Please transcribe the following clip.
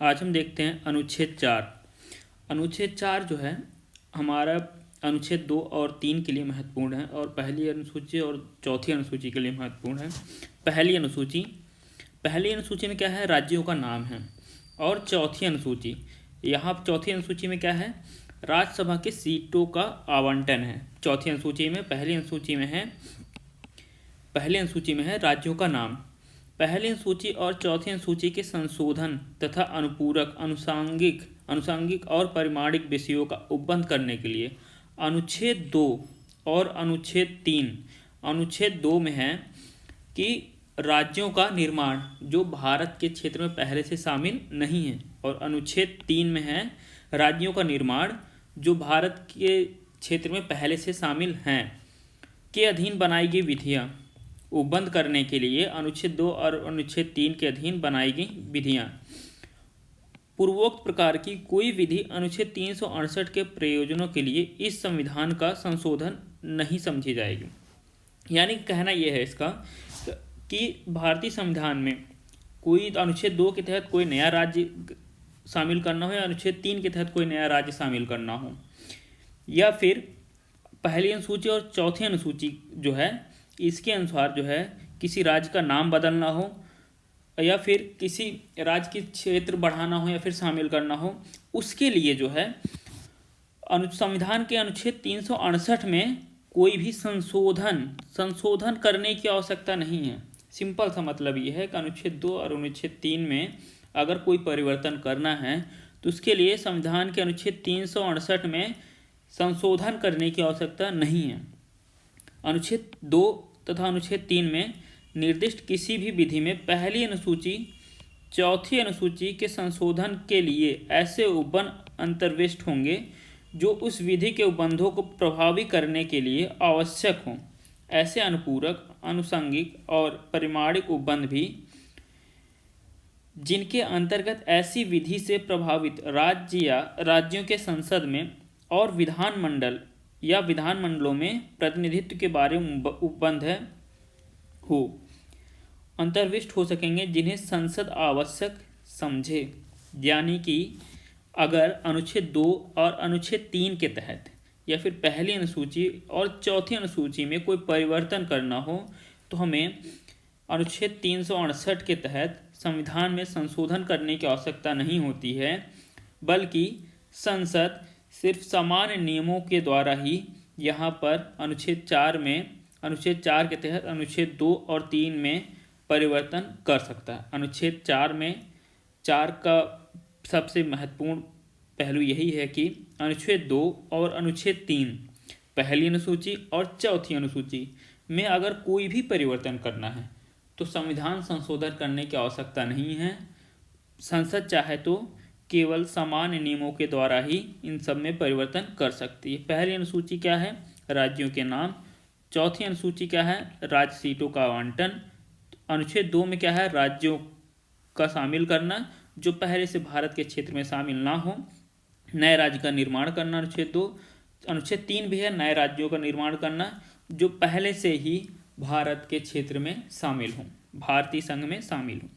आज हम देखते हैं अनुच्छेद 4। अनुच्छेद 4 जो है हमारा अनुच्छेद 2 और 3 के लिए महत्वपूर्ण है और पहली अनुसूची और चौथी अनुसूची के लिए महत्वपूर्ण है। पहली अनुसूची में क्या है, राज्यों का नाम है। और चौथी अनुसूची, यहाँ चौथी अनुसूची में क्या है, राज्यसभा के सीटों का आवंटन है। चौथी अनुसूची में पहली अनुसूची में है राज्यों का नाम। पहली अनुसूची और चौथी अनुसूची के संशोधन तथा अनुपूरक, अनुसांगिक और परिमाणिक विषयों का उपबंध करने के लिए अनुच्छेद 2 और अनुच्छेद 3। अनुच्छेद 2 में है कि राज्यों का निर्माण जो भारत के क्षेत्र में पहले से शामिल नहीं है, और अनुच्छेद 3 में है राज्यों का निर्माण जो भारत के क्षेत्र में पहले से शामिल हैं के अधीन बनाई गई विधियाँ उपबंध करने के लिए अनुच्छेद 2 और अनुच्छेद 3 के अधीन बनाई गई विधियाँ। पूर्वोक्त प्रकार की कोई विधि अनुच्छेद 368 के प्रयोजनों के लिए इस संविधान का संशोधन नहीं समझी जाएगी। यानी कहना यह है इसका कि भारतीय संविधान में कोई अनुच्छेद 2 के तहत कोई नया राज्य शामिल करना हो या अनुच्छेद 3 के तहत कोई नया राज्य शामिल करना हो, या फिर पहली अनुसूची और चौथी अनुसूची जो है इसके अनुसार जो है किसी राज्य का नाम बदलना हो या फिर किसी राज्य की क्षेत्र बढ़ाना हो या फिर शामिल करना हो, उसके लिए जो है संविधान के अनुच्छेद 368 में कोई भी संशोधन करने की आवश्यकता नहीं है। सिंपल सा मतलब ये है कि अनुच्छेद 2 और अनुच्छेद 3 में अगर कोई परिवर्तन करना है तो उसके लिए संविधान के अनुच्छेद 368 में संशोधन करने की आवश्यकता नहीं है। अनुच्छेद 2 तथा अनुच्छेद 3 में निर्दिष्ट किसी भी विधि में पहली अनुसूची चौथी अनुसूची के संशोधन के लिए ऐसे उपबंध अंतर्विष्ट होंगे जो उस विधि के उपबंधों को प्रभावी करने के लिए आवश्यक हों। ऐसे अनुपूरक, अनुषंगिक और परिमाणिक उपबंध भी जिनके अंतर्गत ऐसी विधि से प्रभावित राज्य या राज्यों के संसद में और विधानमंडल या विधानमंडलों में प्रतिनिधित्व के बारे में उपबंध हो अंतर्विष्ट हो सकेंगे, जिन्हें संसद आवश्यक समझे। यानी कि अगर अनुच्छेद 2 और अनुच्छेद 3 के तहत या फिर पहली अनुसूची और चौथी अनुसूची में कोई परिवर्तन करना हो तो हमें अनुच्छेद 368 के तहत संविधान में संशोधन करने की आवश्यकता नहीं होती है, बल्कि संसद सिर्फ सामान्य नियमों के द्वारा ही यहाँ पर अनुच्छेद 4 के तहत अनुच्छेद 2 और 3 में परिवर्तन कर सकता है। अनुच्छेद 4 का सबसे महत्वपूर्ण पहलू यही है कि अनुच्छेद 2 और अनुच्छेद 3 पहली अनुसूची और चौथी अनुसूची में अगर कोई भी परिवर्तन करना है तो संविधान संशोधन करने की आवश्यकता नहीं है। संसद चाहे तो केवल सामान्य नियमों के द्वारा ही इन सब में परिवर्तन कर सकती है। पहली अनुसूची क्या है, राज्यों के नाम। चौथी अनुसूची क्या है, राज्य सीटों का आवंटन। अनुच्छेद 2 में क्या है, राज्यों का शामिल करना जो पहले से भारत के क्षेत्र में शामिल ना हो, नए राज्य का निर्माण करना। अनुच्छेद 2। अनुच्छेद 3 भी है, नए राज्यों का निर्माण करना जो पहले से ही भारत के क्षेत्र में शामिल हों, भारतीय संघ में शामिल हों।